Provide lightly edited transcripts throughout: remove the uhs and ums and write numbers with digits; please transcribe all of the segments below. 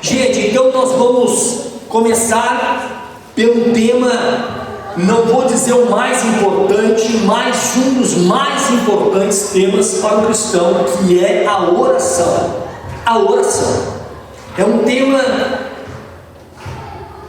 Gente, então nós vamos começar pelo tema, não vou dizer o mais importante, mas um dos mais importantes temas para o cristão, que é a oração. A oração é um tema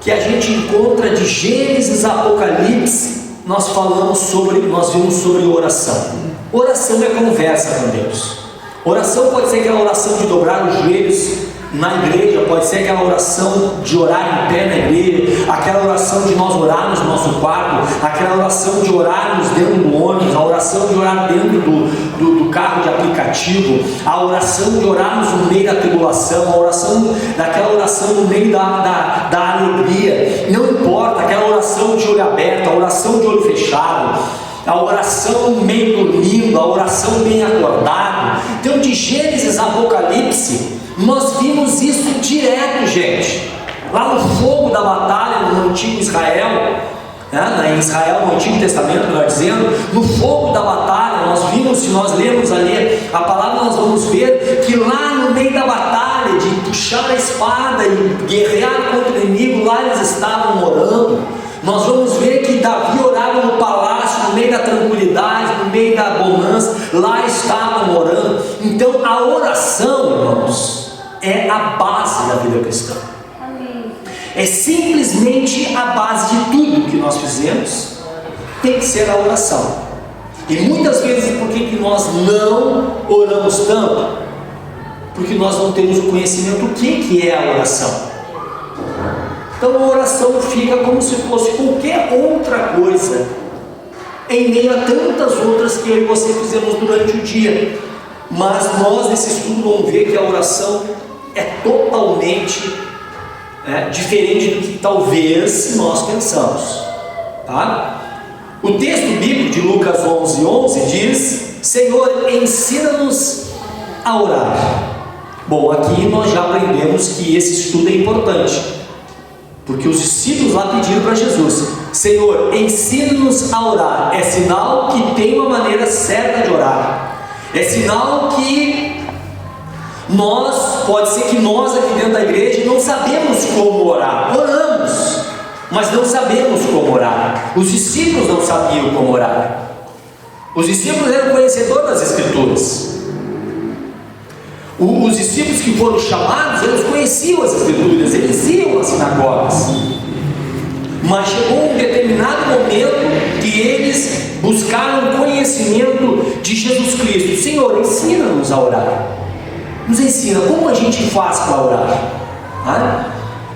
que a gente encontra de Gênesis a Apocalipse. Nós vimos sobre oração. Oração é conversa com Deus. Oração pode ser aquela oração de dobrar os joelhos na igreja, pode ser aquela oração de orar em pé na igreja, aquela oração de nós orarmos no nosso quarto, aquela oração de orarmos dentro do ônibus, a oração de orar dentro do carro de aplicativo, a oração de orarmos no meio da tribulação, a oração daquela oração no meio da alegria, não importa, aquela oração de olho aberto, a oração de olho fechado, a oração meio dormindo, a oração bem acordado. Então, de Gênesis a Apocalipse, nós vimos isso direto, gente. Lá no fogo da batalha, no antigo Israel, em Israel, no Antigo Testamento, melhor dizendo, no fogo da batalha, nós vimos, se nós lermos ali a palavra, nós vamos ver que lá no meio da batalha, de puxar a espada e guerrear contra o inimigo, lá eles estavam orando. Nós vamos ver que Davi orava no palácio, no meio da tranquilidade, no meio da bonança, lá estavam orando. Então a oração, irmãos, é a base da vida cristã. Amém. É simplesmente a base de tudo que nós fizemos, tem que ser a oração. E muitas vezes, por que nós não oramos tanto? Porque nós não temos o conhecimento do que é a oração. Então a oração fica como se fosse qualquer outra coisa, em meio a tantas outras que eu e você fizemos durante o dia. Mas nós nesse estudo vamos ver que a oração é totalmente diferente do que talvez nós pensamos, tá? O texto bíblico de Lucas 11:11 diz: Senhor, ensina-nos a orar. Bom, aqui nós já aprendemos que esse estudo é importante, porque os discípulos lá pediram para Jesus: Senhor, ensina-nos a orar. É sinal que tem uma maneira certa de orar. É sinal que pode ser que nós aqui dentro da igreja não sabemos como orar. Oramos, mas não sabemos como orar. Os discípulos não sabiam como orar. Os discípulos eram conhecedores das Escrituras. Os discípulos que foram chamados, eles conheciam as Escrituras, eles iam às sinagogas. Mas chegou um determinado momento que eles buscaram conhecimento de Jesus Cristo. Senhor, ensina-nos a orar. Nos ensina como a gente faz para orar.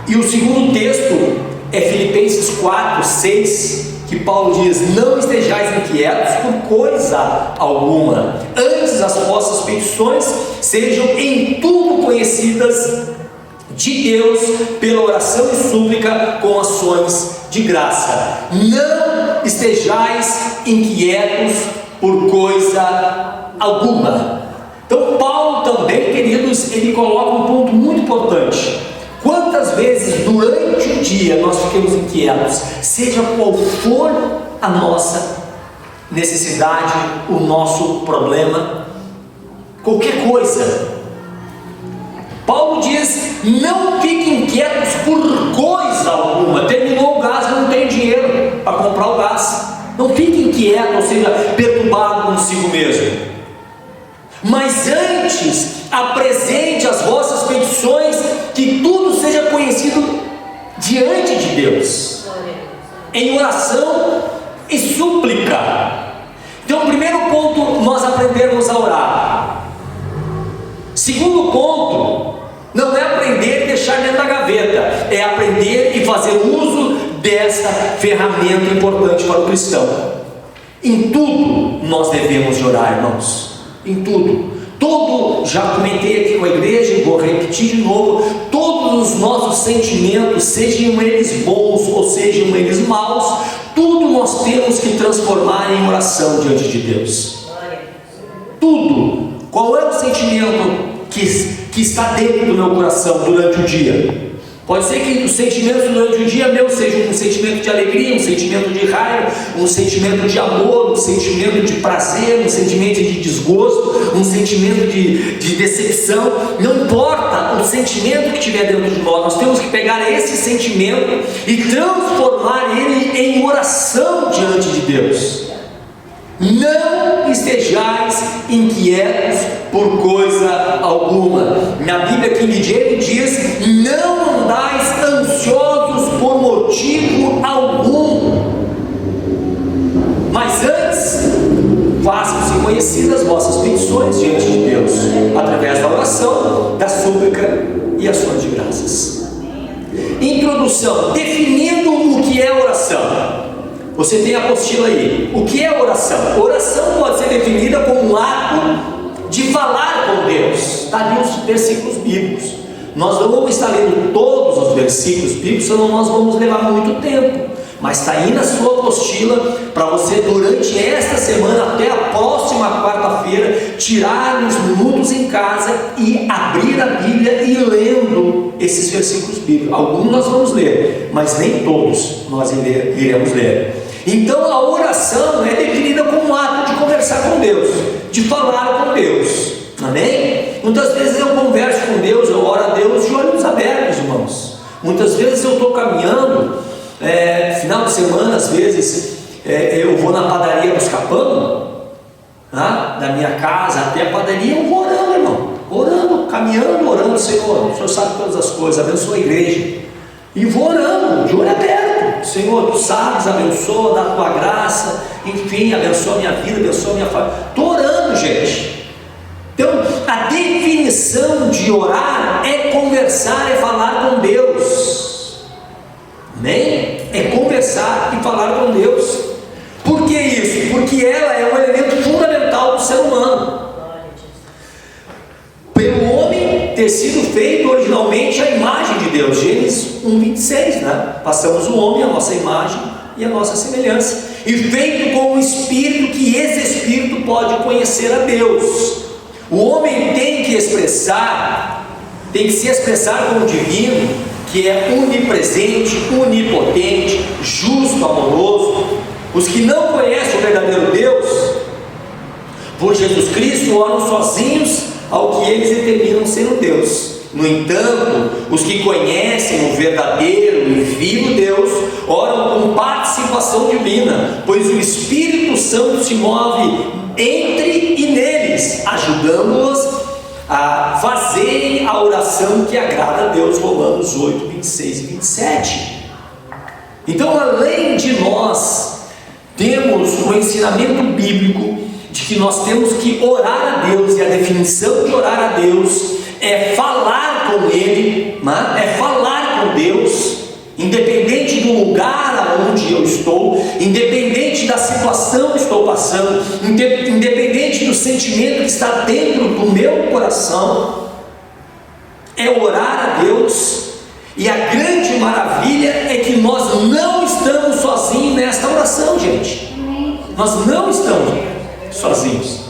E o segundo texto é Filipenses 4:6, que Paulo diz: não estejais inquietos por coisa alguma, antes as vossas petições sejam em tudo conhecidas de Deus pela oração e súplica com ações de graça. Não estejais inquietos por coisa alguma. Então Paulo também, queridos, ele coloca um ponto muito importante. Quantas vezes durante o dia nós ficamos inquietos, seja qual for a nossa necessidade, o nosso problema, qualquer coisa. Paulo diz: não fiquem inquietos por coisa alguma. Terminou o gás, não tem dinheiro para comprar o gás. Não fiquem inquietos, ou seja, perturbados consigo mesmo. Mas antes, apresente as vossas petições, que tudo seja conhecido diante de Deus, em oração e súplica. Então, primeiro ponto, nós aprendemos a orar. Segundo ponto, não é aprender e deixar dentro da gaveta, é aprender e fazer uso dessa ferramenta importante para o cristão. Em tudo nós devemos orar, irmãos. Em tudo. Já comentei aqui com a igreja e vou repetir de novo: todos os nossos sentimentos, sejam eles bons ou sejam eles maus, tudo nós temos que transformar em oração diante de Deus. Tudo. Qual é o sentimento que está dentro do meu coração durante o dia? Pode ser que os sentimentos durante o dia meu sejam um sentimento de alegria, um sentimento de raiva, um sentimento de amor, um sentimento de prazer, um sentimento de desgosto, um sentimento de decepção. Não importa o sentimento que tiver dentro de nós temos que pegar esse sentimento e transformar ele em oração diante de Deus. Não estejais inquietos por coisa alguma. Na Bíblia King James diz: não andais ansiosos por motivo algum, mas antes façam-se conhecidas as vossas petições diante de Deus, através da oração, da súplica e ações de graças. Introdução: definindo o que é oração. Você tem a apostila aí. O que é oração? Oração pode ser definida como um ato de falar com Deus. Está ali os versículos bíblicos. Nós não vamos estar lendo todos os versículos bíblicos, senão nós vamos levar muito tempo. Mas está aí na sua apostila para você, durante esta semana até a próxima quarta-feira, tirar uns minutos em casa e abrir a Bíblia e lendo esses versículos bíblicos. Alguns nós vamos ler, mas nem todos nós iremos ler. Então a oração é definida como um ato de conversar com Deus, de falar com Deus. Amém? Muitas vezes eu converso com Deus, eu oro a Deus de olhos abertos, irmãos. Muitas vezes eu estou caminhando, final de semana, às vezes eu vou na padaria buscar pão, da minha casa até a padaria, eu vou orando, irmão, orando, caminhando, orando. Senhor, o Senhor sabe todas as coisas, abençoa a igreja, e vou orando, de olho aberto. Senhor, Tu sabes, abençoa, dá Tua graça, enfim, abençoa a minha vida, abençoa a minha família. Estou orando, gente. Então, a definição de orar é conversar, é falar com Deus. Amém? É conversar e falar com Deus. Por que isso? Porque ela é um elemento fundamental do ser humano. Pelo homem ter sido feito originalmente a imagem de Deus. Gênesis 1:26, né? Passamos o homem, a nossa imagem e a nossa semelhança, e feito com o Espírito, que esse Espírito pode conhecer a Deus. O homem tem que se expressar com o divino, que é onipresente, onipotente, justo, amoroso. Os que não conhecem o verdadeiro Deus, por Jesus Cristo, oram sozinhos ao que eles determinam ser o Deus. No entanto, os que conhecem o verdadeiro e vivo Deus, oram com participação divina, pois o Espírito Santo se move entre e neles, ajudando-os a fazerem a oração que agrada a Deus. Romanos 8:26 e 27. Então, além de nós temos um ensinamento bíblico de que nós temos que orar a Deus, e a definição de orar a Deus é falar com Ele, é falar com Deus, independente do lugar onde eu estou, independente da situação que estou passando, independente do sentimento que está dentro do meu coração, é orar a Deus. E a grande maravilha é que nós não estamos sozinhos nesta oração, gente. Nós não estamos sozinhos.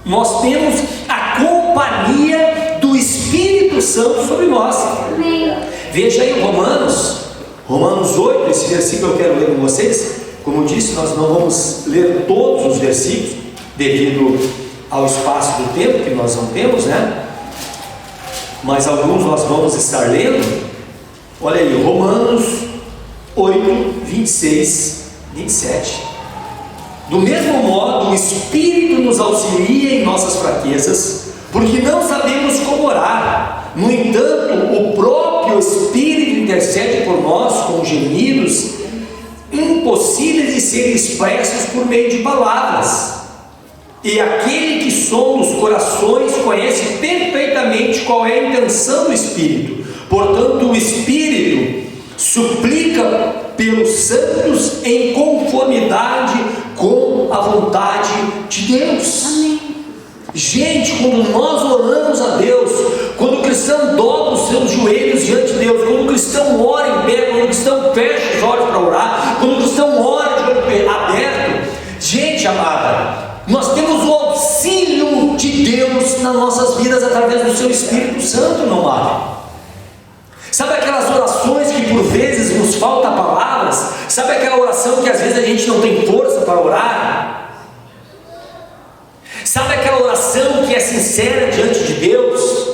Nós temos a companhia do Espírito Santo sobre nós. Veja aí Romanos 8, esse versículo eu quero ler com vocês. Como eu disse, nós não vamos ler todos os versículos, devido ao espaço do tempo que nós não temos, né? Mas alguns nós vamos estar lendo. Olha aí, Romanos 8, 26, 27. Do mesmo modo, o Espírito nos auxilia em nossas fraquezas, porque não sabemos como orar. No entanto, o próprio Espírito intercede por nós com gemidos impossíveis de serem expressos por meio de palavras. E aquele que sonda os corações conhece perfeitamente qual é a intenção do Espírito. Portanto, o Espírito suplica pelos santos em conformidade com a vontade de Deus. Amém. Gente, quando nós oramos a Deus, quando o cristão dobra os seus joelhos diante de Deus, quando o cristão ora em pé, quando o cristão fecha os olhos para orar, quando o cristão ora de olho aberto, gente amada, nós temos o auxílio de Deus nas nossas vidas através do seu Espírito Santo, não há? Sabe aquelas orações que por vezes nos falta palavras? Sabe aquela oração que às vezes a gente não tem força para orar? Sabe aquela oração que é sincera diante de Deus?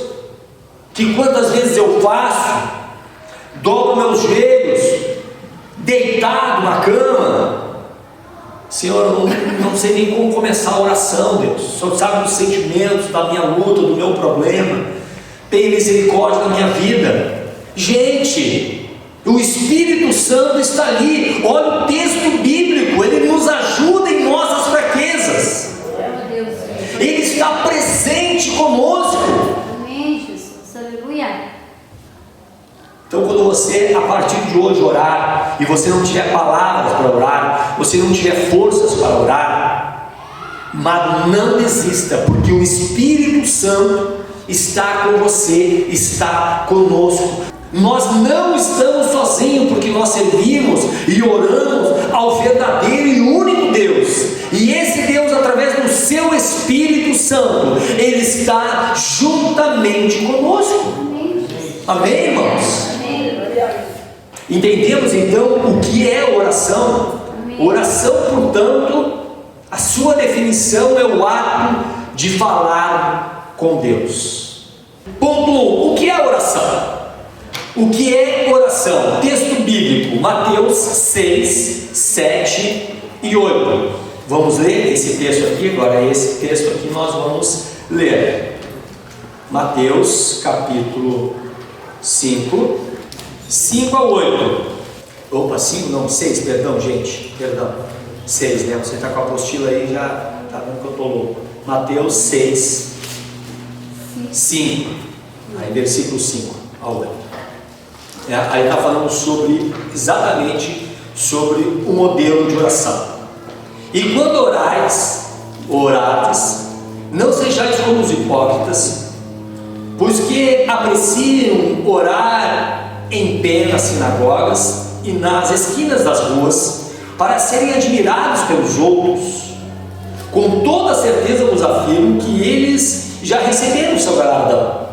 Que quantas vezes eu faço, dobro meus joelhos, deitado na cama, Senhor, eu não sei nem como começar a oração, Deus. O Senhor sabe dos sentimentos, da minha luta, do meu problema. Tenha misericórdia da minha vida. Gente, o Espírito Santo está ali. Olha o texto bíblico, ele nos ajuda em nossas fraquezas. Ele está presente conosco. Amém, Jesus. Aleluia. Então, quando você, a partir de hoje, orar, e você não tiver palavras para orar, você não tiver forças para orar, mas não desista, porque o Espírito Santo está com você, está conosco. Nós não estamos sozinhos, porque nós servimos e oramos ao verdadeiro e único Deus. E esse Deus, através do seu Espírito Santo, ele está juntamente conosco. Amém, irmãos? Entendemos então o que é oração? Oração, portanto, a sua definição é o ato de falar com Deus. Ponto 1. O que é oração? O que é oração? Texto bíblico, Mateus 6, 7 e 8. Vamos ler esse texto aqui? Agora esse texto aqui nós vamos ler. Mateus capítulo 5, 5 a 8. Opa, 5 não, 6, perdão gente, perdão, 6, né? Você está com a apostila aí, já está vendo que eu estou louco. Mateus 6, 5, aí versículo 5 ao 8. Aí está falando exatamente sobre o modelo de oração. E quando orardes, não sejais como os hipócritas, pois que apreciam orar em pé nas sinagogas e nas esquinas das ruas, para serem admirados pelos outros. Com toda certeza vos afirmo que eles já receberam o seu galardão.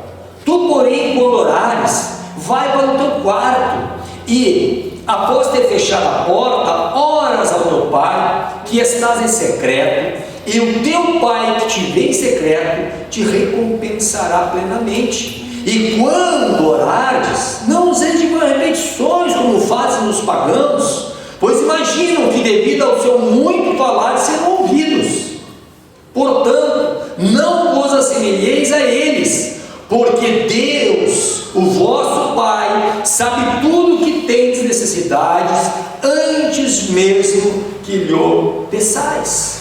Tu, porém, quando orares, vai para o teu quarto e, após ter fechado a porta, oras ao teu Pai que estás em secreto, e o teu Pai que te vê em secreto te recompensará plenamente. E quando orardes, não useis de repetições como fazem os pagãos, pois imaginam que devido ao seu muito falar serão ouvidos. Portanto, não vos assemelheis a eles, porque Deus, o vosso Pai, sabe tudo que tendes necessidades antes mesmo que lhe peçais.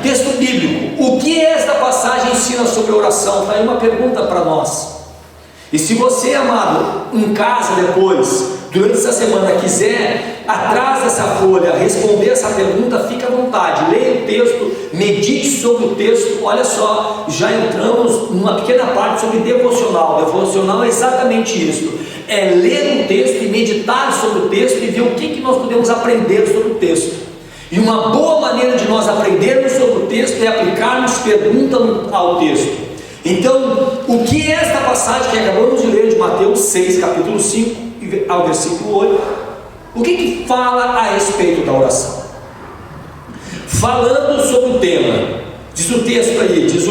Texto bíblico. O que esta passagem ensina sobre oração? Está aí uma pergunta para nós. E se você, amado, em casa depois, durante essa semana, quiser, atrás dessa folha, responder essa pergunta, fique à vontade. Leia o texto, medite sobre o texto. Olha só, já entramos numa pequena parte sobre devocional. Devocional é exatamente isso. É ler um texto e meditar sobre o texto e ver o que nós podemos aprender sobre o texto. E uma boa maneira de nós aprendermos sobre o texto é aplicarmos pergunta ao texto. Então, o que é esta passagem que acabamos de ler de Mateus 6, capítulo 5, ao versículo 8, o que fala a respeito da oração? Falando sobre o tema, diz o texto aí, diz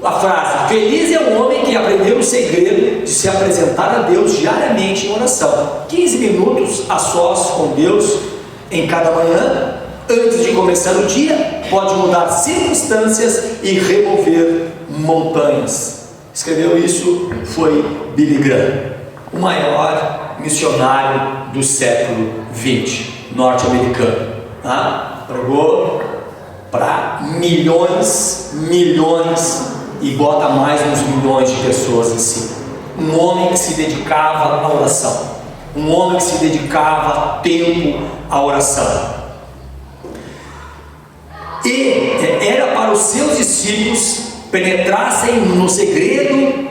a frase: feliz é o homem que aprendeu o segredo de se apresentar a Deus diariamente em oração. 15 minutos a sós com Deus em cada manhã, antes de começar o dia, pode mudar circunstâncias e remover montanhas. Escreveu isso foi Billy Graham, o maior missionário do século XX, norte-americano. Pregou para milhões e bota mais uns milhões de pessoas em cima. Um homem que se dedicava à oração, um homem que se dedicava tempo à oração, e era para os seus discípulos penetrassem no segredo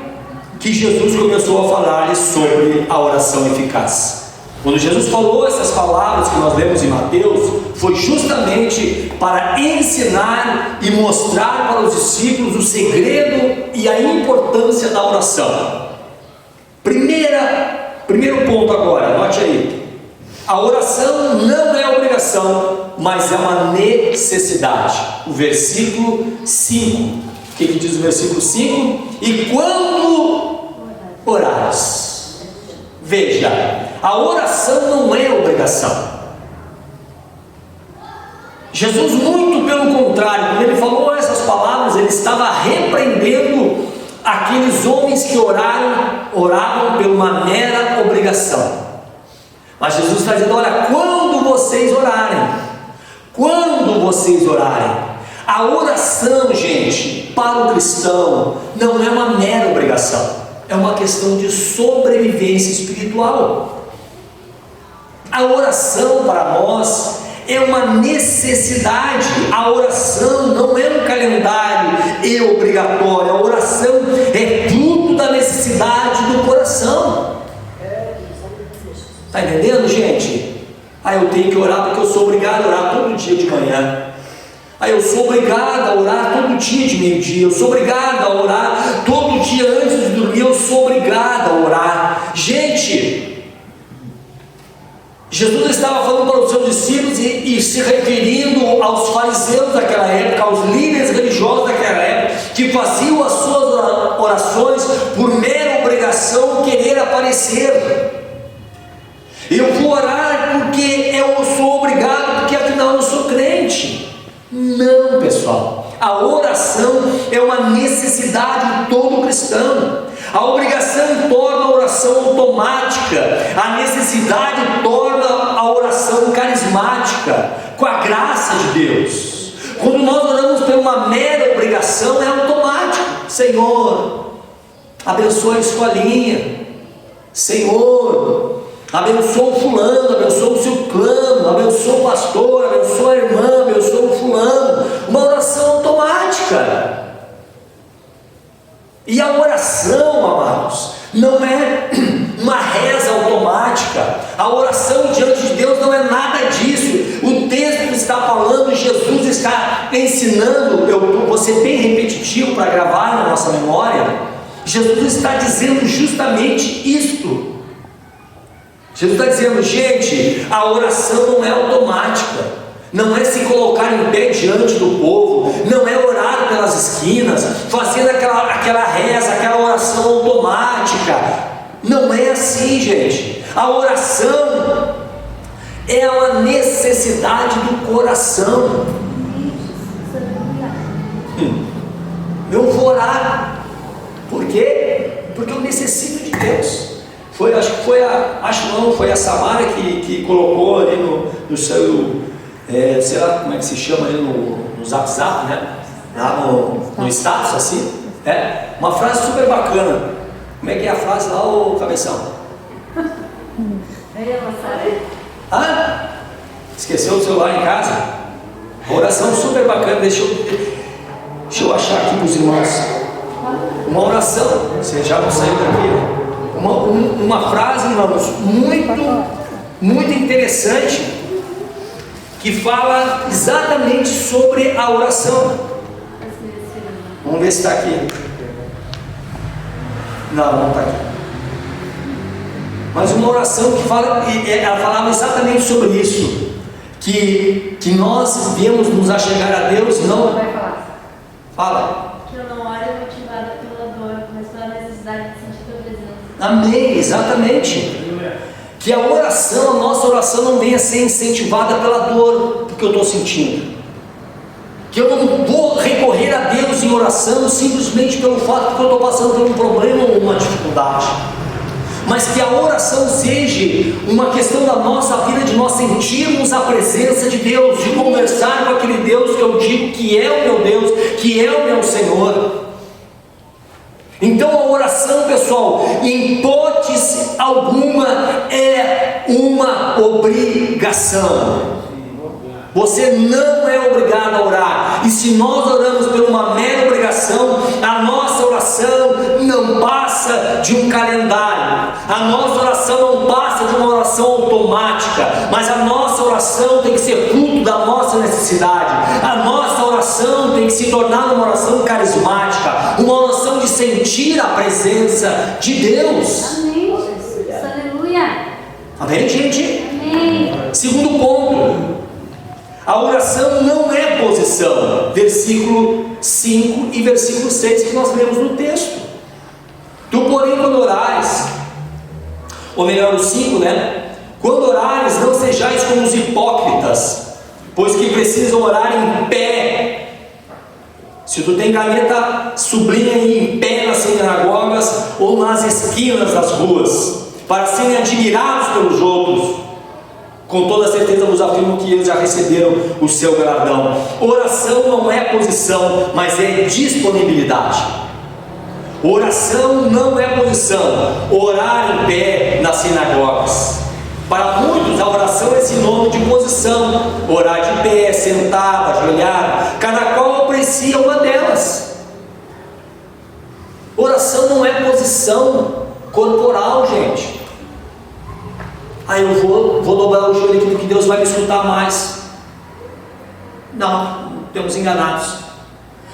que Jesus começou a falar-lhes sobre a oração eficaz. Quando Jesus falou essas palavras que nós lemos em Mateus, foi justamente para ensinar e mostrar para os discípulos o segredo e a importância da oração. Primeiro ponto agora, anote aí. A oração não é obrigação, mas é uma necessidade. O versículo 5. O que diz o versículo 5? E quando orares. Veja, a oração não é obrigação. Jesus, muito pelo contrário, quando ele falou essas palavras, ele estava repreendendo aqueles homens que oravam por uma mera obrigação. Mas Jesus está dizendo: olha, quando vocês orarem, a oração, gente, para o cristão, não é uma mera obrigação, é uma questão de sobrevivência espiritual. A oração para nós é uma necessidade. A oração não é um calendário obrigatório, a oração é fruto da necessidade do coração. Está entendendo, gente? Eu tenho que orar porque eu sou obrigado a orar todo dia de manhã. Eu sou obrigado a orar todo dia de meio-dia. Eu sou obrigado a orar todo dia antes de dormir. Eu sou obrigado a orar. Gente, Jesus estava falando para os seus discípulos e se referindo aos fariseus daquela época, aos líderes religiosos daquela época, que faziam as suas orações por mera obrigação, querer aparecer. Eu vou orar porque eu sou obrigado, porque afinal eu sou crente. Não, pessoal, a oração é uma necessidade de todo cristão. A obrigação torna a oração automática, a necessidade torna a oração carismática, com a graça de Deus. Quando nós oramos por uma mera obrigação, é automático. Senhor, abençoa a escolinha. Senhor, abençoa o fulano, abençoa o ciclano, abençoa o pastor, abençoa a irmã, abençoa o fulano. Uma oração automática. E a oração, amados, não é uma reza automática. A oração diante de Deus não é nada disso. O texto está falando, Jesus está ensinando. Eu vou ser bem repetitivo para gravar na nossa memória. Jesus está dizendo justamente isto. Jesus está dizendo: gente, a oração não é automática, não é se colocar em pé diante do povo, não é orar pelas esquinas, fazendo aquela reza, aquela oração automática. Não é assim, gente. A oração é uma necessidade do coração. Eu vou orar. Por quê? Porque eu necessito de Deus. Foi a Samara que colocou ali no seu, sei lá como é que se chama ali no Zap, né? Lá no status, assim. Uma frase super bacana. Como é que é a frase lá, ô cabeção? Esqueceu o celular em casa? Oração super bacana. Deixa eu achar aqui para os irmãos. Uma oração, vocês já vão sair daqui, né? Uma frase, irmãos, muito interessante, que fala exatamente sobre a oração. Vamos ver se está aqui. Não está aqui. Mas uma oração que ela falava exatamente sobre isso, que nós viemos nos achegar a Deus, não. Vai falar. Fala. Que eu não oro motivada pela dor, mas pela necessidade de sentir tua presença. Amém, exatamente. Que a nossa oração não venha a ser incentivada pela dor que eu estou sentindo. Que eu não vou recorrer a Deus em oração simplesmente pelo fato que eu estou passando por um problema ou uma dificuldade. Mas que a oração seja uma questão da nossa vida, de nós sentirmos a presença de Deus, de conversar com aquele Deus que eu digo que é o meu Deus, que é o meu Senhor. Então a oração, pessoal, em hipótese alguma é uma obrigação. Você não é obrigado a orar. E se nós oramos por uma mera obrigação, a nossa oração não passa de um calendário. A nossa oração não passa de uma oração automática. Mas a nossa oração tem que ser fruto da nossa necessidade. A nossa oração tem que se tornar uma oração carismática, uma oração de sentir a presença de Deus. Amém, Jesus. Aleluia. Amém, gente? Amém. Segundo ponto. A oração não é posição, versículo 5 e versículo 6 que nós lemos no texto. Tu, porém, quando orares, ou melhor, o 5, quando orares, não sejais como os hipócritas, pois que precisam orar em pé. Se tu tem caneta, sublinha aí em pé nas sinagogas ou nas esquinas das ruas, para serem admirados pelos outros. Com toda certeza vos afirmo que eles já receberam o seu galardão. Oração não é posição, mas é disponibilidade. Oração não é posição. Orar em pé nas sinagogas. Para muitos a oração é sinônimo de posição. Orar de pé, sentado, ajoelhado. Cada qual aprecia uma delas. Oração não é posição corporal, gente. Eu vou dobrar o joelho aqui porque Deus vai me escutar mais. Não, estamos enganados.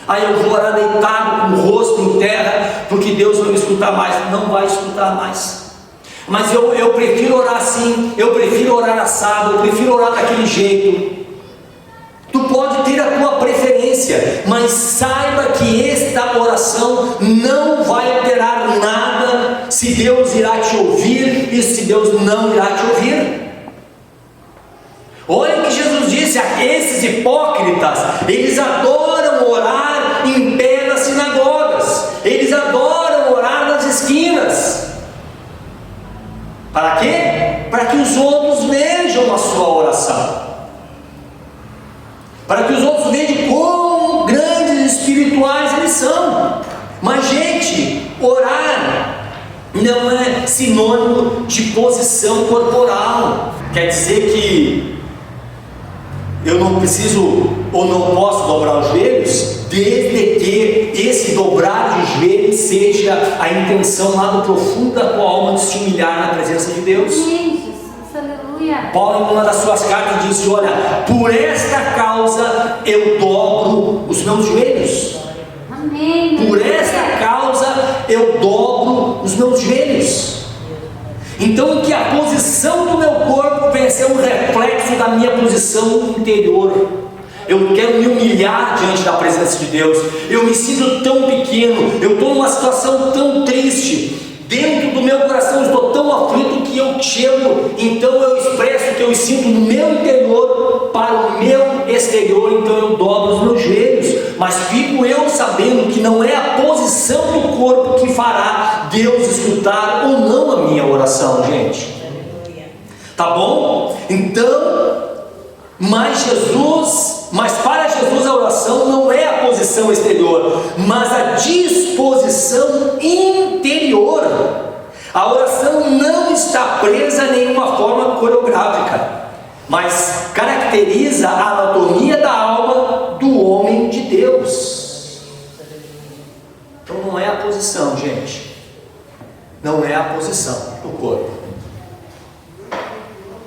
Eu vou orar deitado com o rosto em terra porque Deus vai me escutar mais. Não vai escutar mais. Mas eu prefiro orar assim, eu prefiro orar assado, eu prefiro orar daquele jeito. Tu pode ter a tua preferência, mas saiba que esta oração não vai alterar nada se Deus irá te ouvir e se Deus não irá te ouvir. Olha o que Jesus disse a esses hipócritas: eles adoram orar em pé nas sinagogas, eles adoram orar nas esquinas. Para quê? Para que os outros vejam a sua oração, para que os outros vejam quão grandes espirituais eles são. Mas, gente, orar não é sinônimo de posição corporal. Quer dizer que eu não preciso ou não posso dobrar os joelhos, desde que esse dobrar de joelhos seja a intenção lá do profundo da tua alma de se humilhar na presença de Deus. Amém, Jesus. Aleluia. Paulo, em uma das suas cartas, disse: olha, por esta causa eu dobro os meus joelhos. Amém. Por esta causa eu dobro os meus joelhos. Então, que a posição do meu corpo venha a ser um reflexo da minha posição interior. Eu quero me humilhar diante da presença de Deus. Eu me sinto tão pequeno, eu estou numa situação tão triste. Dentro do meu coração eu estou tão aflito que eu chego, então eu expresso o que eu sinto no meu interior para o meu exterior. Então eu dobro os meus joelhos, mas fico eu sabendo que não é a posição do corpo que fará Deus escutar ou não a minha oração, gente. Tá bom? Então, mas para Jesus a oração não é a posição exterior, mas a disposição interior. A oração não está presa a nenhuma forma coreográfica, mas caracteriza a anatomia da alma do homem de Deus. Então não é a posição, gente. Não é a posição do corpo.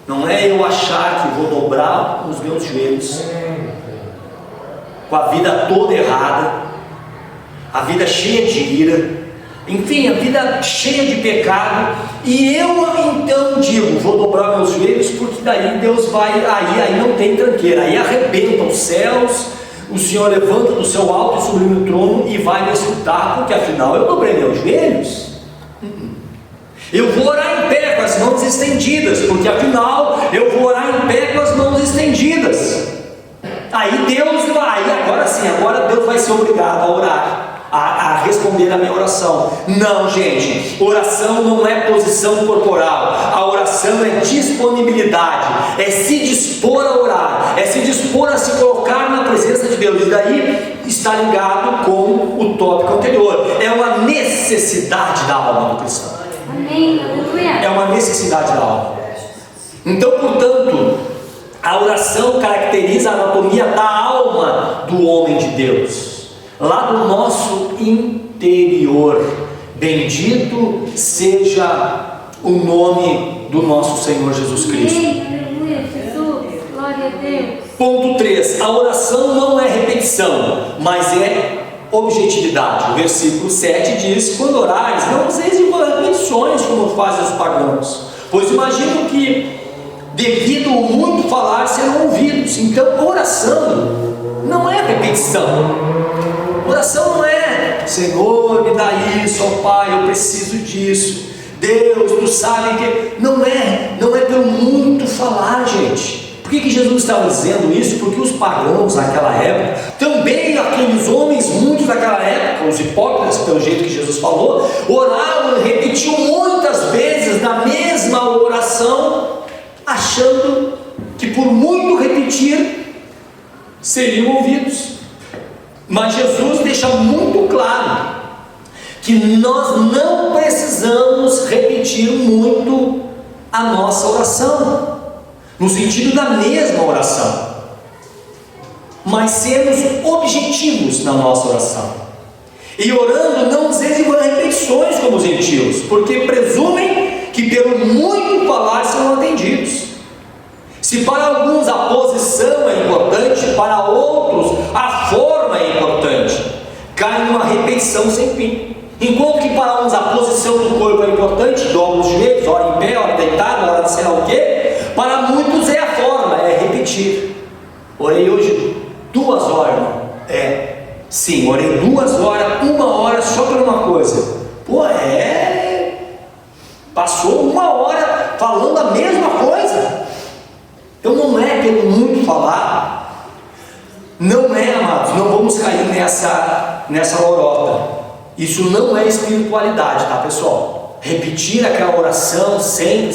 Não é eu achar que vou dobrar os meus joelhos com a vida toda errada, a vida cheia de ira, enfim, a vida cheia de pecado, e eu então digo: vou dobrar meus joelhos porque daí Deus vai, aí não tem tranqueira, aí arrebenta os céus, o Senhor levanta do seu alto e sublime trono e vai me escutar, porque afinal eu dobrei meus joelhos. Eu vou orar em pé com as mãos estendidas, porque afinal eu vou orar em pé com as mãos estendidas. Aí Deus vai, agora Deus vai ser obrigado a orar, a responder a minha oração. Não, gente, oração não é posição corporal. A oração é disponibilidade, é se dispor a orar, é se dispor a se colocar na presença de Deus. E daí está ligado com o tópico anterior. É uma necessidade da alma do cristão. Amém. Aleluia. É uma necessidade da alma. Então, portanto, A oração caracteriza a anatomia da alma do homem de Deus, lá do nosso interior. Bendito seja o nome do nosso Senhor Jesus Cristo. Aleluia, Jesus, glória a Deus. Ponto 3. A oração não é repetição, mas é objetividade. O versículo 7 diz: quando orares, não useis de repetições como fazem os pagãos, pois imagino que devido ao muito falar serão ouvidos. Então oração não é repetição. Oração não é: Senhor, me dá isso, ó Pai, eu preciso disso, Deus, tu sabe que... Não é pelo muito falar, gente. Por que Jesus estava dizendo isso? Porque os pagãos naquela época, também aqueles homens, muitos daquela época, os hipócritas, pelo jeito que Jesus falou, oravam e repetiam muitas vezes na mesma oração, achando que por muito repetir seriam ouvidos. Mas Jesus deixa muito claro que nós não precisamos repetir muito a nossa oração, no sentido da mesma oração, mas sermos objetivos na nossa oração. E orando não usemos repetições como os gentios, porque presumem que pelo muito falar serão atendidos. Se para alguns a posição é importante, para outros a forma é importante, cai numa repetição sem fim. Enquanto que para uns a posição do corpo é importante, dobra os joelhos, ora em pé, ora deitado, ora sei lá o quê, para muitos é a forma, é repetir. Orei hoje 2 horas, irmão. Sim, orei 2 horas, 1 hora só por uma coisa. Passou 1 hora falando a mesma coisa. Então não é pelo muito falar. Não é, amados, não vamos cair nessa lorota. Isso não é espiritualidade, tá, pessoal? Repetir aquela oração sempre,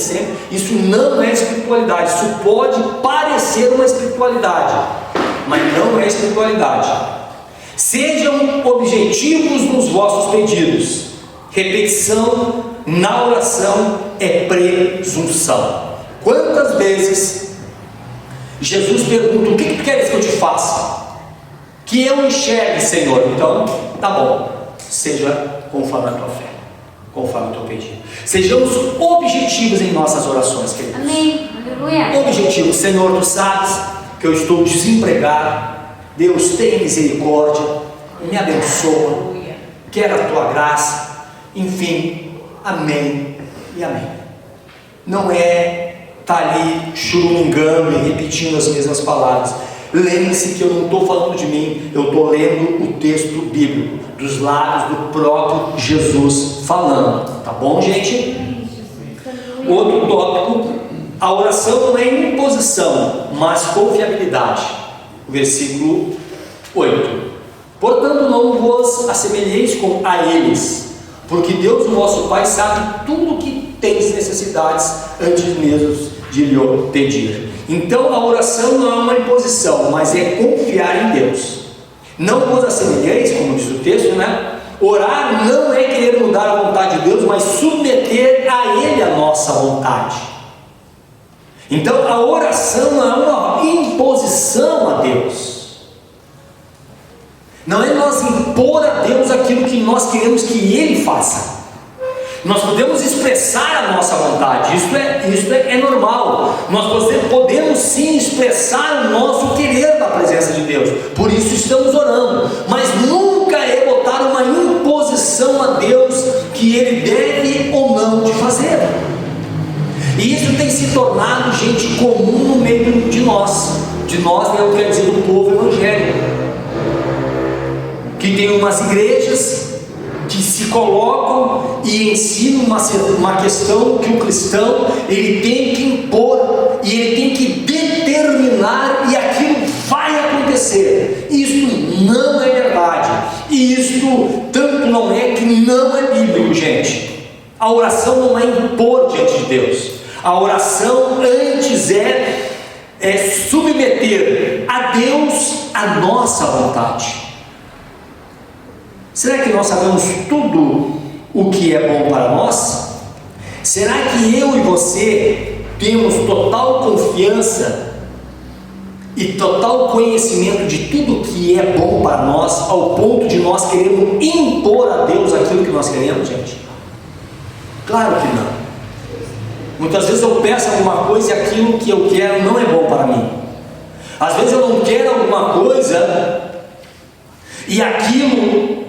isso não é espiritualidade. Isso pode parecer uma espiritualidade, mas não é espiritualidade. Sejam objetivos nos vossos pedidos. Repetição na oração é presunção. Quantas vezes Jesus pergunta: o que queres que eu te faça? Que eu enxergue, Senhor. Então, tá bom, seja conforme a tua fé, conforme o teu pedido. Sejamos objetivos em nossas orações, queridos. Amém, aleluia. Objetivo: Senhor, tu sabes que eu estou desempregado. Deus, tenha misericórdia, me abençoa, quero a tua graça. Enfim, amém e amém. Não é estar ali churungando e repetindo as mesmas palavras. Lembre-se que eu não estou falando de mim, eu estou lendo o texto bíblico, dos lábios do próprio Jesus falando. Tá bom, gente? Outro tópico: a oração não é imposição, mas confiabilidade. Versículo 8: portanto não vos assemelheis a eles, porque Deus, o vosso Pai, sabe tudo o que tens necessidades antes mesmo de lhe pedir. Então a oração não é uma imposição, mas é confiar em Deus. Não vos assemelheis, como diz o texto, né? Orar não é querer mudar a vontade de Deus, mas submeter a Ele a nossa vontade. Então a oração não é uma imposição a Deus. Não é nós impor a Deus aquilo que nós queremos que Ele faça. Nós podemos expressar a nossa vontade, isso é normal. Nós podemos sim expressar o nosso querer na presença de Deus, por isso estamos orando, mas nunca é botar uma imposição a Deus que Ele deve ou não de fazer. E isso tem se tornado, gente, comum no meio de nós, eu quero dizer, do povo evangélico, que tem umas igrejas que se colocam e ensinam uma questão que o cristão ele tem que impor e ele tem que determinar, e aquilo vai acontecer. Isto não é verdade, e isto tanto não é que não é bíblico, gente. A oração não é impor diante de Deus. A oração antes é submeter a Deus a nossa vontade. Será que nós sabemos tudo o que é bom para nós? Será que eu e você temos total confiança e total conhecimento de tudo que é bom para nós, ao ponto de nós queremos impor a Deus aquilo que nós queremos, gente? Claro que não. Muitas vezes eu peço alguma coisa e aquilo que eu quero não é bom para mim. Às vezes eu não quero alguma coisa e aquilo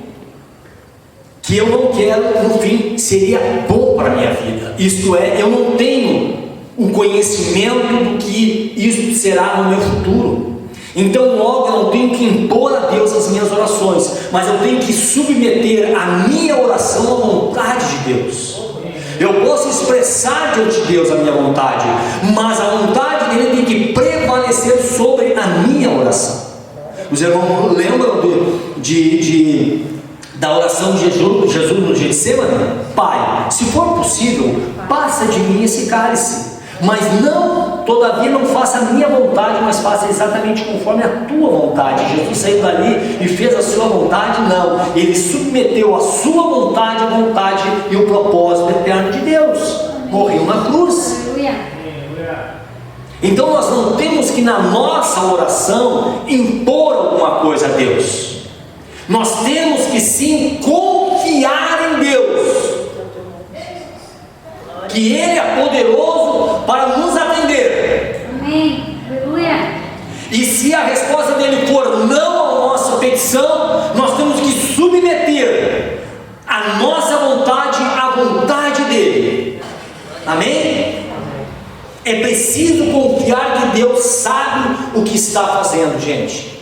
que eu não quero, no fim, seria bom para a minha vida. Isto é, eu não tenho o conhecimento do que isso será no meu futuro. Então logo eu não tenho que impor a Deus as minhas orações, mas eu tenho que submeter a minha oração à vontade de Deus. Eu posso expressar diante de Deus a minha vontade, mas a vontade dele tem que prevalecer sobre a minha oração. Os irmãos lembram da oração de Jesus no Getsemane? Pai, se for possível, passa de mim esse cálice, mas não, todavia não faça a minha vontade, mas faça exatamente conforme a tua vontade. Jesus saiu dali e fez a sua vontade? Não, ele submeteu a sua vontade à vontade e o propósito eterno de Deus. Morreu na cruz. Então nós não temos que na nossa oração impor alguma coisa a Deus. Nós temos que sim confiar em Deus, que Ele é poderoso para nos atender. Amém. Aleluia. E se a resposta dele for não à nossa petição, nós temos que submeter a nossa vontade à vontade dele. Amém? É preciso confiar que Deus sabe o que está fazendo, gente.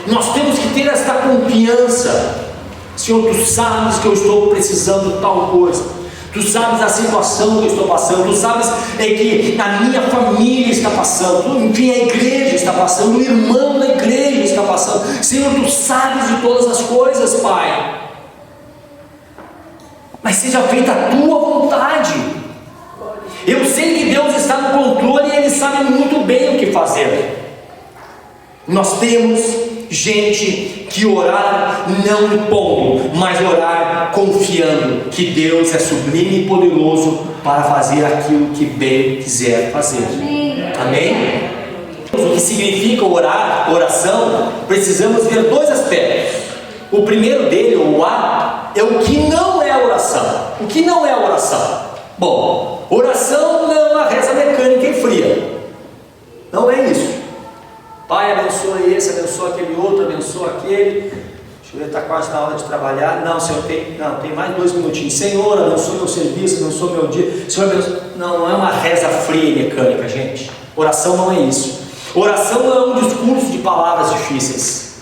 Nós temos que ter esta confiança. Senhor, tu sabes que eu estou precisando de tal coisa. Tu sabes a situação que eu estou passando. Tu sabes que a minha família está passando. Enfim, a igreja está passando. O irmão da igreja está passando. Senhor, tu sabes de todas as coisas, Pai. Mas seja feita a tua vontade. Eu sei que Deus está no controle e Ele sabe muito bem o que fazer. Nós temos, gente, que orar não impondo, mas orar confiando que Deus é sublime e poderoso para fazer aquilo que bem quiser fazer. Amém? O que significa orar, oração, precisamos ver dois aspectos. O primeiro dele, o A, é o que não é oração. O que não é oração? Bom, oração não é uma reza mecânica e fria. Não é isso. Pai, abençoa esse, abençoa aquele outro, abençoa aquele. Deixa eu ver, está quase na hora de trabalhar. Não, Senhor, tem mais 2 minutinhos. Senhor, abençoa meu serviço, abençoa meu dia. Senhor, abençoa. Não é uma reza fria e mecânica, gente. Oração não é isso. Oração não é um discurso de palavras difíceis.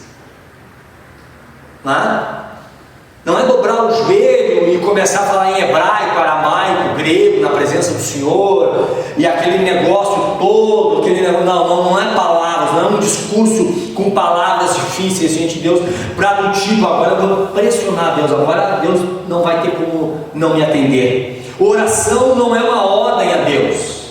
Não é dobrar o joelho e começar a falar em hebraico, aramaico, grego, na presença do Senhor, e aquele negócio todo, não é palavras, não é um discurso com palavras difíceis, gente, Deus, para do tipo, agora eu vou pressionar Deus, agora Deus não vai ter como não me atender. Oração não é uma ordem a Deus.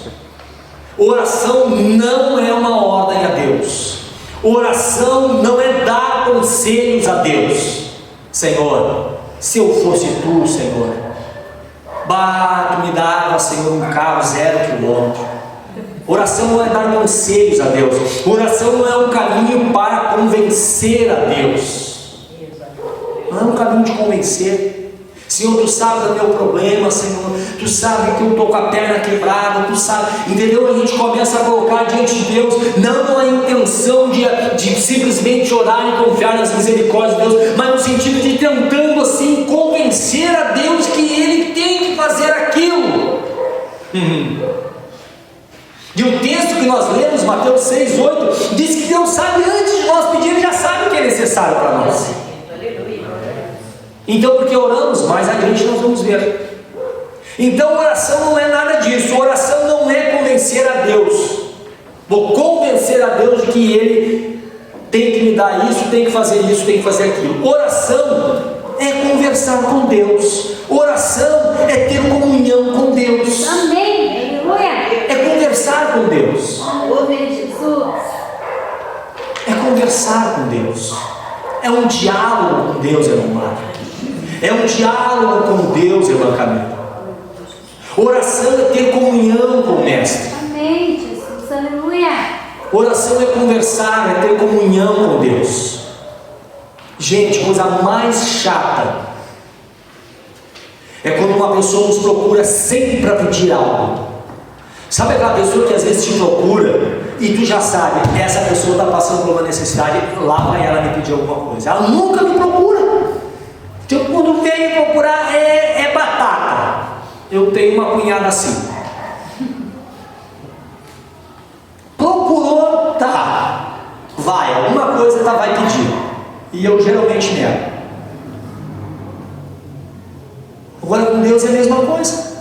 Oração não é uma ordem a Deus. Oração não é dar conselhos a Deus. Senhor, se eu fosse tu, Senhor, tu me dava, Senhor, um carro 0 quilômetro. Oração não é dar conselhos a Deus. Oração não é um caminho para convencer a Deus. Não é um caminho de convencer. Senhor, tu sabes do meu problema, Senhor. Tu sabes que eu estou com a perna quebrada. Tu sabes, entendeu? A gente começa a colocar diante de Deus, não a intenção de simplesmente orar e confiar nas misericórdias de Deus, mas no sentido de tentando assim convencer a Deus que Ele tem que fazer aquilo. E o texto que nós lemos, Mateus 6,8, diz que Deus sabe antes de nós pedir, Ele já sabe o que é necessário para nós. Então, porque oramos, mais adiante nós vamos ver. Então, oração não é nada disso. Oração não é convencer a Deus. Vou convencer a Deus de que Ele tem que me dar isso, tem que fazer isso, tem que fazer aquilo. Oração é conversar com Deus. Oração é ter comunhão com Deus. Amém. Aleluia. É conversar com Deus. Aleluia, Jesus. É conversar com Deus. É um diálogo com Deus, irmão Marco. É um diálogo com Deus, irmã Camila. Oração é ter comunhão com o Mestre. Amém, Jesus. Aleluia. Oração é conversar, é ter comunhão com Deus. Gente, coisa mais chata é quando uma pessoa nos procura sempre para pedir algo. Sabe aquela pessoa que às vezes te procura e tu já sabe, essa pessoa está passando por uma necessidade, lá vai ela me pedir alguma coisa. Ela nunca me procura. Então quando vem me procurar é batata. Eu tenho uma cunhada assim. Procurou, tá. Vai, alguma coisa vai pedir. E eu geralmente nego. Agora com Deus é a mesma coisa.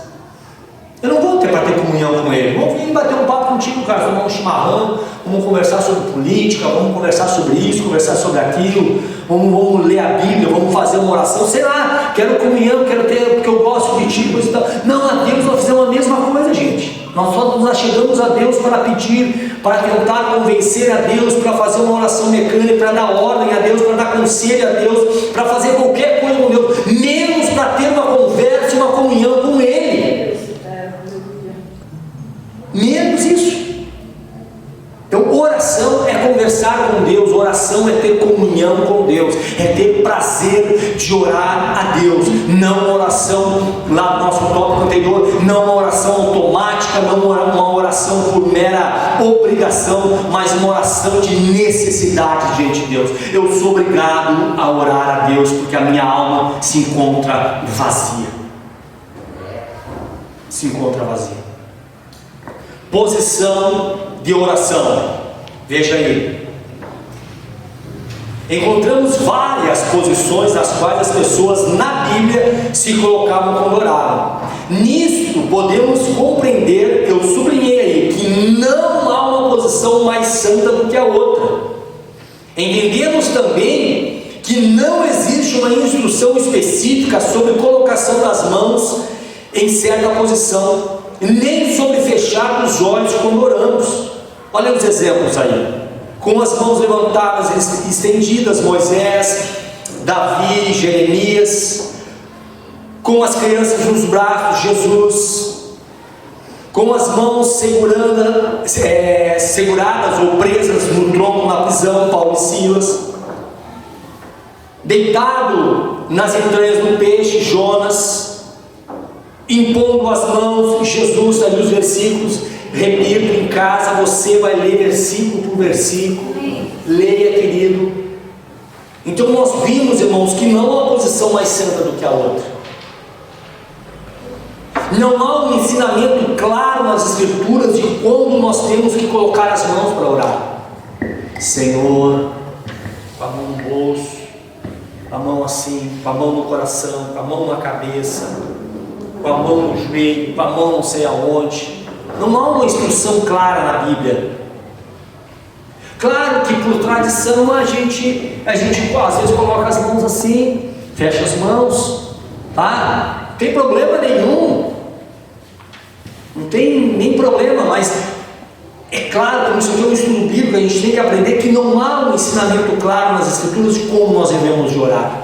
Eu não vou ter para ter comunhão com Ele. Vamos vir bater um papo contigo, cara. Tomar um chimarrão, vamos conversar sobre política, vamos conversar sobre isso, conversar sobre aquilo, vamos ler a Bíblia, vamos fazer uma oração, sei lá, quero comunhão, quero ter, porque eu gosto de ti, coisa e tal. Não, a Deus nós fizemos a mesma coisa, gente. Nós só nos achegamos a Deus para pedir, para tentar convencer a Deus, para fazer uma oração mecânica, para dar ordem a Deus, para dar conselho a Deus, para fazer qualquer coisa com Deus, menos para ter uma conversa e uma comunhão com Ele. Menos isso. Então oração é conversar com Deus, oração é ter comunhão com Deus, é ter prazer de orar a Deus. Não uma oração, lá no nosso tópico anterior, não uma oração automática, não uma oração por mera obrigação, mas uma oração de necessidade diante de Deus. Eu sou obrigado a orar a Deus porque a minha alma se encontra vazia. Se encontra vazia. Posição de oração. Veja aí. Encontramos várias posições nas quais as pessoas na Bíblia se colocavam quando oravam. Nisto podemos compreender, eu sublinhei aí, que não há uma posição mais santa do que a outra. Entendemos também que não existe uma instrução específica sobre colocação das mãos em certa posição, nem sobre fechar os olhos quando oramos. Olha os exemplos aí. Com as mãos levantadas e estendidas, Moisés, Davi, Jeremias. Com as crianças nos braços, Jesus. Com as mãos seguradas ou presas no tronco na prisão, Paulo e Silas. Deitado nas entranhas do peixe, Jonas. Impondo as mãos, Jesus, ali os versículos, repito, em casa você vai ler versículo por versículo, leia, querido. Então nós vimos, irmãos, que não há uma posição mais santa do que a outra. Não há um ensinamento claro nas Escrituras de quando nós temos que colocar as mãos para orar. Senhor, com a mão no bolso, com a mão assim, com a mão no coração, com a mão na cabeça, com a mão no joelho, com a mão não sei aonde. Não há uma instrução clara na Bíblia. Claro que por tradição a gente às vezes coloca as mãos assim, fecha as mãos, tá? Não tem problema nenhum. Não tem nem problema, mas é claro que no seu estudo bíblico a gente tem que aprender que não há um ensinamento claro nas Escrituras de como nós devemos de orar.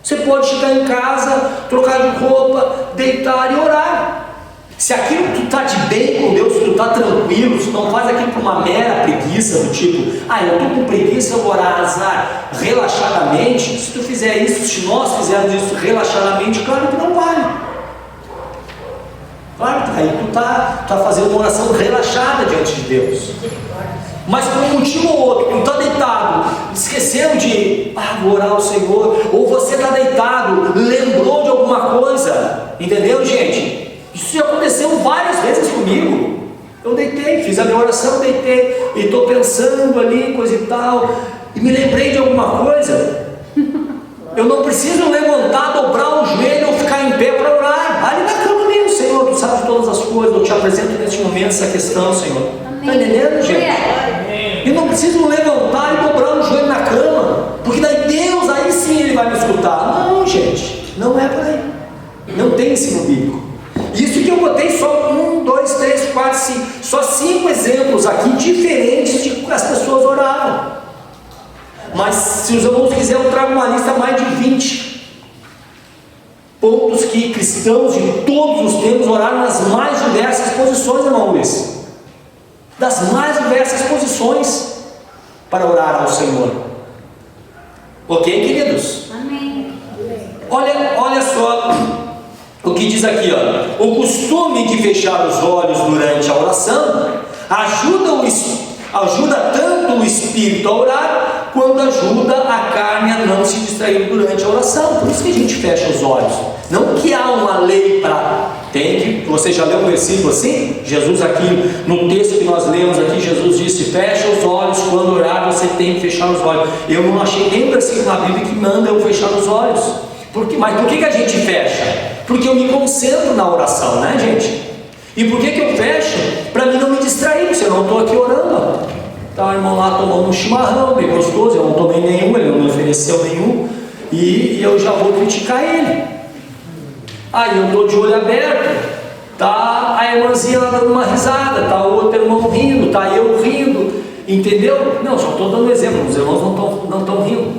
Você pode chegar em casa, trocar de roupa, deitar e orar. Se aquilo que tu está de bem com Deus, se tu está tranquilo, se não faz aquilo por uma mera preguiça, do tipo, eu estou com preguiça, eu vou orar relaxadamente. Se tu fizer isso, se nós fizermos isso relaxadamente, claro que não vale. Claro que aí tu está fazendo uma oração relaxada diante de Deus. Mas por um motivo ou outro, tu está deitado, esqueceu de vou orar ao Senhor, ou você está deitado, lembrou de alguma coisa, entendeu, gente? Isso já aconteceu várias vezes comigo. Eu deitei, fiz a minha oração, deitei, e estou pensando ali, coisa e tal, e me lembrei de alguma coisa. Eu não preciso levantar, dobrar o joelho ou ficar em pé para orar. Ali na cama mesmo, Senhor, tu sabes todas as coisas, eu te apresento neste momento essa questão, Senhor. Está entendendo, gente? Eu não preciso levantar e dobrar o joelho na cama, porque daí Deus, aí sim Ele vai me escutar. Não, gente, não é por aí. Não tem ensino bíblico. Isso que eu botei só 1, 2, 3, 4, 5, só 5 exemplos aqui diferentes de que as pessoas oravam. Mas se os irmãos quiserem, eu trago uma lista mais de 20 pontos que cristãos de todos os tempos oraram nas mais diversas posições, irmão Luiz. das mais diversas posições para orar ao Senhor. Ok, queridos? Amém. Olha só o que diz aqui, ó. O costume de fechar os olhos durante a oração ajuda tanto o espírito a orar, quanto ajuda a carne a não se distrair durante a oração. Por isso que a gente fecha os olhos. Não que há uma lei para... Você já leu um versículo assim? Jesus aqui, no texto que nós lemos aqui, Jesus disse: fecha os olhos, quando orar você tem que fechar os olhos. Eu não achei nenhum versículo na Bíblia que manda eu fechar os olhos. Mas por que a gente fecha? Porque eu me concentro na oração, né, gente? E por que eu fecho? Para mim não me distrair, se eu não estou aqui orando. Tá, o irmão lá tomando um chimarrão bem gostoso, eu não tomei nenhum, ele não me ofereceu nenhum, e eu já vou criticar ele. Aí eu estou de olho aberto, tá a irmãzinha lá dando uma risada, tá o outro irmão rindo, tá eu rindo, entendeu? Não, só estou dando exemplo, os irmãos não estão rindo.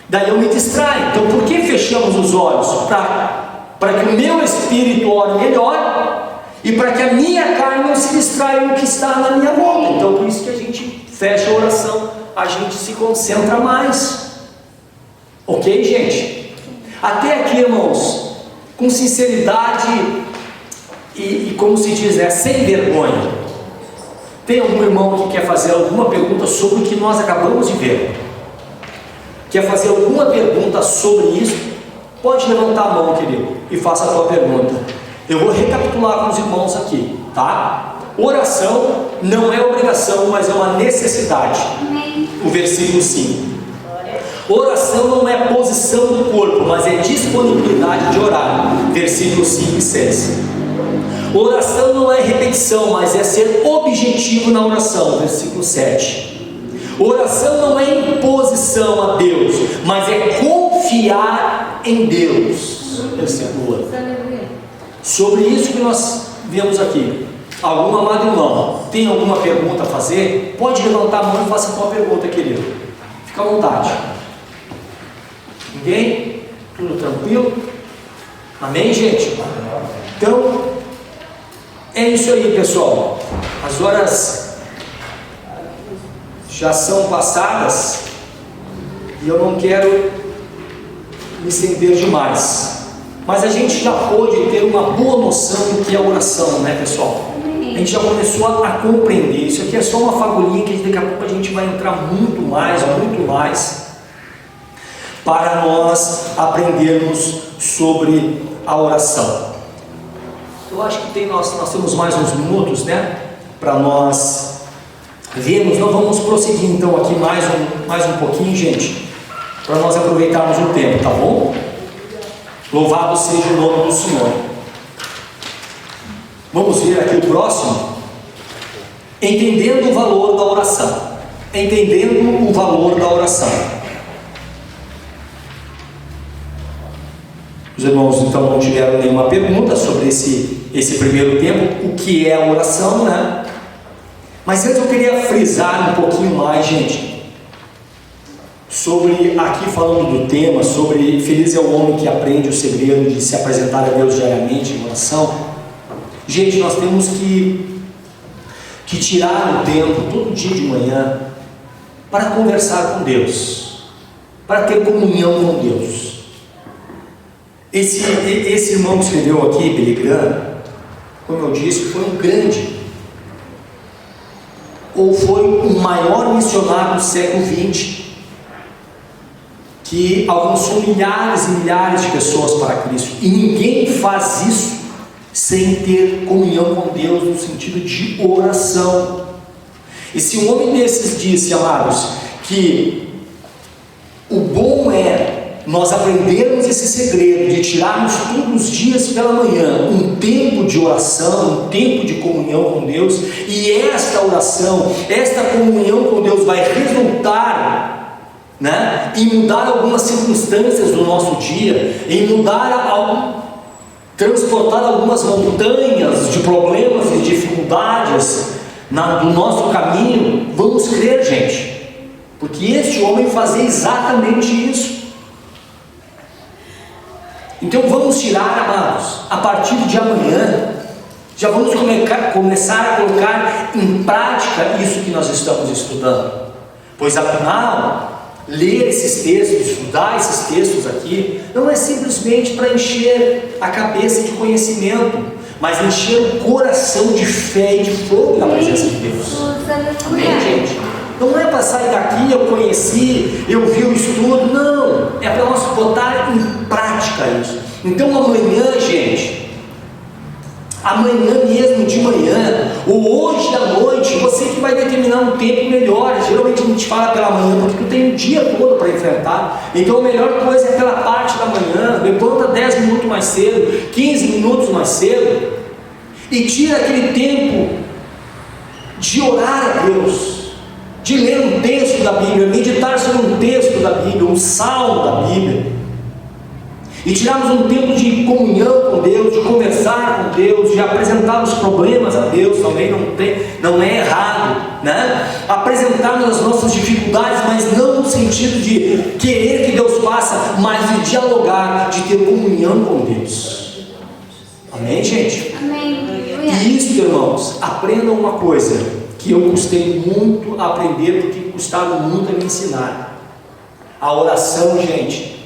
Daí eu me distraio. Então por que fechamos os olhos? Para que o meu espírito ore melhor e para que a minha carne não se distraia no que está na minha volta. Então por isso que a gente fecha a oração, a gente se concentra mais. Ok, gente? Até aqui, irmãos, com sinceridade e como se diz, sem vergonha. Tem algum irmão que quer fazer alguma pergunta sobre o que nós acabamos de ver? Quer fazer alguma pergunta sobre isso? Pode levantar a mão, querido, e faça a tua pergunta. Eu vou recapitular com os irmãos aqui, tá? Oração não é obrigação, mas é uma necessidade. O versículo 5. Oração não é posição do corpo, mas é disponibilidade de orar. Versículos 5 e 6. Oração não é repetição, mas é ser objetivo na oração. Versículo 7. Oração não é imposição a Deus, mas é confiar em Deus. Versículo 8. Sobre isso que nós vemos aqui. Algum amado irmão tem alguma pergunta a fazer? Pode levantar a mão e faça a tua pergunta, querido. Fica à vontade. Ninguém? Tudo tranquilo? Amém, gente? Então, é isso aí, pessoal. As horas já são passadas e eu não quero me estender demais. Mas a gente já pôde ter uma boa noção do que é oração, né, pessoal? A gente já começou a compreender. Isso aqui é só uma fagulhinha que daqui a pouco a gente vai entrar muito mais, para nós aprendermos sobre a oração. Eu acho que nós temos mais uns minutos, né, para nós vermos. Nós vamos prosseguir então aqui mais um pouquinho, gente, para nós aproveitarmos o tempo, tá bom? Louvado seja o nome do Senhor. Vamos ver aqui o próximo. Entendendo o valor da oração. Entendendo o valor da oração. Os irmãos então não tiveram nenhuma pergunta sobre esse primeiro tempo, o que é a oração, né? Mas antes eu queria frisar um pouquinho mais, gente, sobre, aqui falando do tema, sobre feliz é o homem que aprende o segredo de se apresentar a Deus diariamente em oração. Gente, nós temos que tirar um tempo, todo dia de manhã, para conversar com Deus, para ter comunhão com Deus. Esse irmão que escreveu aqui, Billy Graham, como eu disse, foi um grande, ou foi o maior missionário do século XX, que alcançou milhares e milhares de pessoas para Cristo, e ninguém faz isso sem ter comunhão com Deus no sentido de oração. E se um homem desses disse, amados, que o bom é nós aprendermos esse segredo de tirarmos todos os dias pela manhã um tempo de oração, um tempo de comunhão com Deus, e esta oração, esta comunhão com Deus vai resultar, né, em mudar algumas circunstâncias do nosso dia, em transportar algumas montanhas de problemas e dificuldades do nosso caminho. Vamos crer, gente, porque este homem fazia exatamente isso. Então vamos tirar, amados, a partir de amanhã, Já vamos começar a colocar em prática isso que nós estamos estudando. Pois afinal, ler esses textos, estudar esses textos aqui, não é simplesmente para encher a cabeça de conhecimento, mas encher o coração de fé e de fogo na presença de Deus. Amém, gente? Não é para sair daqui, eu conheci, eu vi o estudo, não. É para nós botar em prática isso. Então amanhã, gente, amanhã mesmo de manhã, ou hoje à noite, você que vai determinar um tempo melhor. Geralmente a gente fala pela manhã, porque tu tem o dia todo para enfrentar. Então a melhor coisa é pela parte da manhã. Levanta 10 minutos mais cedo, 15 minutos mais cedo, e tira aquele tempo de orar a Deus, de ler um texto da Bíblia, meditar sobre um texto da Bíblia, um salmo da Bíblia, e tirarmos um tempo de comunhão com Deus, de conversar com Deus, de apresentar os problemas a Deus. Também não é errado, né? Apresentarmos as nossas dificuldades, mas não no sentido de querer que Deus faça, mas de dialogar, de ter comunhão com Deus. Amém, gente? Amém. E isso, irmãos, aprendam uma coisa que eu custei muito a aprender, porque custava muito a me ensinar. A oração, gente,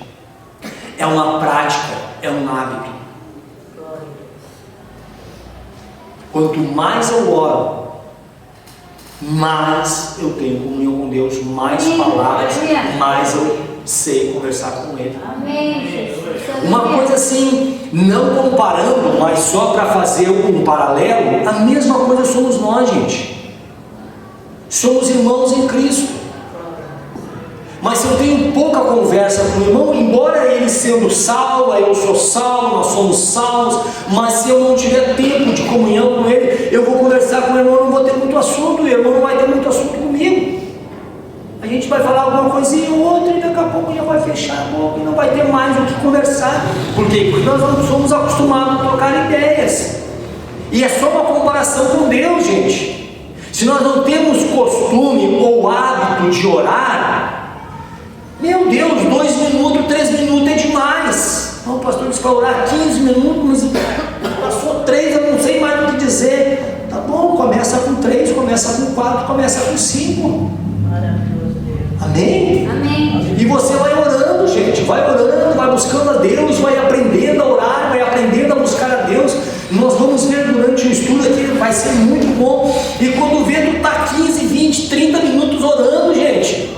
é uma prática, é um hábito. Quanto mais eu oro, mais eu tenho comunhão com Deus, mais palavras, mais eu sei conversar com Ele. Amém. Uma coisa assim, não comparando, mas só para fazer um paralelo, a mesma coisa somos nós, gente. Somos irmãos em Cristo. Mas se eu tenho pouca conversa com o irmão, embora ele sendo salvo, eu sou salvo, nós somos salvos, mas se eu não tiver tempo de comunhão com ele, eu vou conversar com o irmão, eu não vou ter muito assunto, o irmão não vai ter muito assunto comigo. A gente vai falar alguma coisinha ou outra e daqui a pouco já vai fechar a boca e não vai ter mais o que conversar. Por quê? Porque nós não somos acostumados a trocar ideias. E é só uma comparação com Deus, gente. Se nós não temos costume ou hábito de orar, meu Deus, 2 minutos, 3 minutos é demais. Não, o pastor disse para orar 15 minutos, mas passou 3, eu não sei mais o que dizer. Tá bom, começa com 3, começa com 4, começa com 5. Amém? Amém. E você vai orando, gente, vai orando, vai buscando a Deus, vai aprendendo a orar, vai aprendendo a buscar a Deus. Nós vamos ver durante o estudo aqui, vai ser muito bom. E quando vê, tu está 15, 20, 30 minutos orando, gente.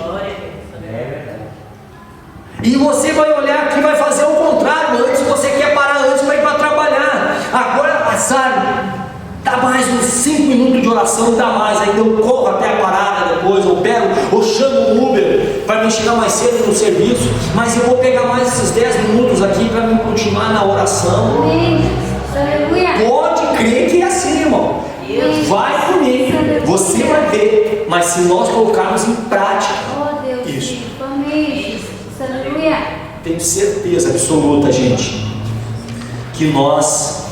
E você vai olhar aqui e vai fazer o contrário. Antes você quer parar antes para ir para trabalhar. Agora, sabe, dá mais uns 5 minutos de oração, dá mais. Aí eu corro até a parada depois, ou pego, ou chamo o Uber para me chegar mais cedo no serviço. Mas eu vou pegar mais esses 10 minutos aqui para me continuar na oração. Amém. Aleluia. Pode crer que é assim, irmão. Vai comigo, você vai ver. Mas se nós colocarmos em prática Oh, Deus. isso, Amém. Aleluia. tenho certeza absoluta, gente, que nós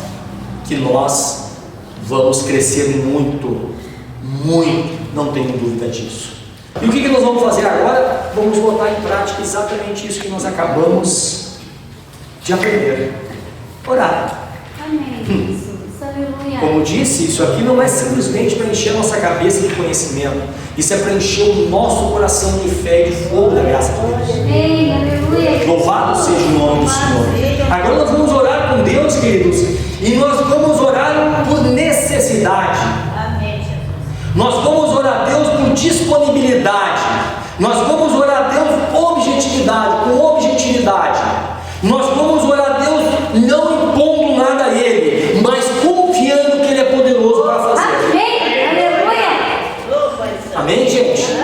vamos crescer muito, não tenho dúvida disso. E o que nós vamos fazer agora? Vamos botar em prática exatamente isso que nós acabamos de aprender: orar. Amém. Jesus. Aleluia. Como disse, isso aqui não é simplesmente para encher a nossa cabeça de conhecimento, isso é para encher o nosso coração de fé e de fogo da graça de Deus. Amém. Aleluia. Louvado seja o nome do Senhor. Agora nós vamos orar com Deus, queridos, e nós vamos orar por necessidade. Nós vamos orar a Deus por disponibilidade. Nós vamos orar a Deus por objetividade.